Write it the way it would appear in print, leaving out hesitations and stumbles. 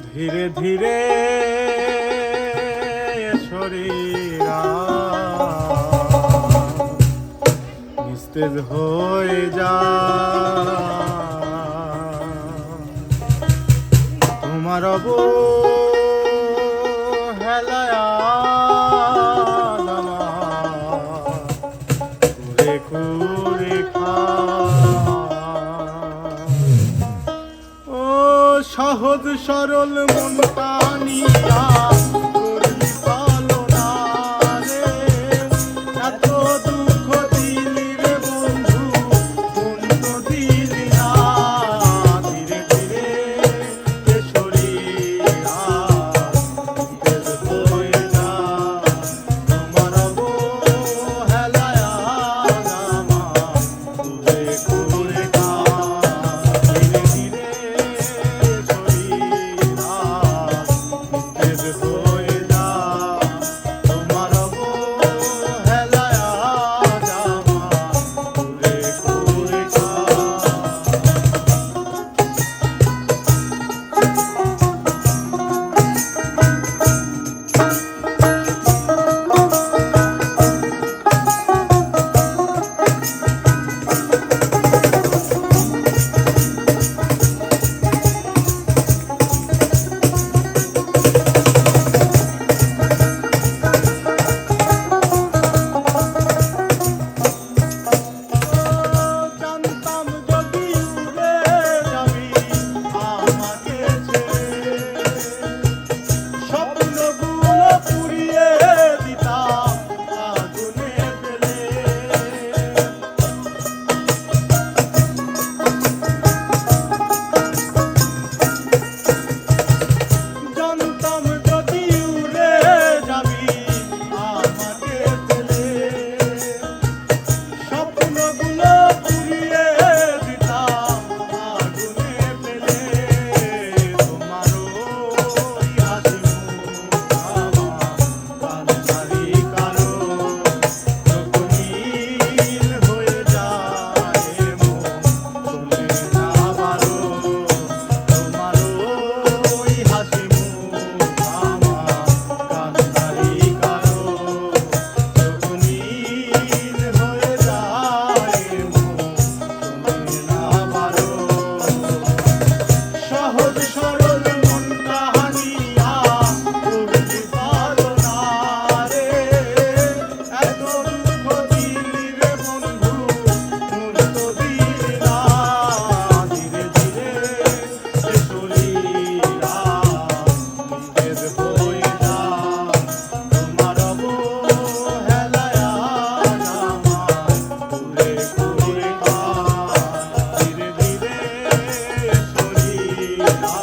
ধীরে ধীরে শরীরা নিস্তেজ হয়ে তোমার অবহেলায় কুরে কুরে ও সহজ সরল মনটা নিয়া করলি পালনা রে, এত দুঃখ দিলি রে বন্ধু, মন তো দিলি না। ধীরে ধীরে এ শরীরা নিস্তেজ হয়ে যা, তোমার অবহেলায় কুরে কুরে খা। ধীরে ধীরে শরীরা নিস্তেজ হয়ে যা, তোমার অবহেলায় কুরে কুরে খা। জানতাম যদি উড়ে যাবি আমাকে ছেড়ে, স্বপ্নগুলো পুড়িয়ে দিতাম আগুনে ফেলে। জানতাম যদি উড়ে যাবি আমাকে ফেলে, স্বপ্নগুলো পুড়িয়ে দিতাম আগুনে ফেলে। তোমার ওই হাসি মুখ আমার কান্নারই কারণ, চোখ নীল হয়ে যায় মন চলে না বারো। তোমার ওই হাসি মুখ আমার কান্নারই কারণ, চোখ নীল হয়ে যায় মন চলে না বারো। সহজ সরল মনটা হানিয়া করলি পালনা রে, এত দুঃখ দিলি রে বন্ধু, মন তো দিলি না। ধীরে ধীরে এ শরীরা নিস্তেজ হয়ে যা, তোমার অবহেলায় কুরে কুরে খা। ধীরে ধীরে শরীরা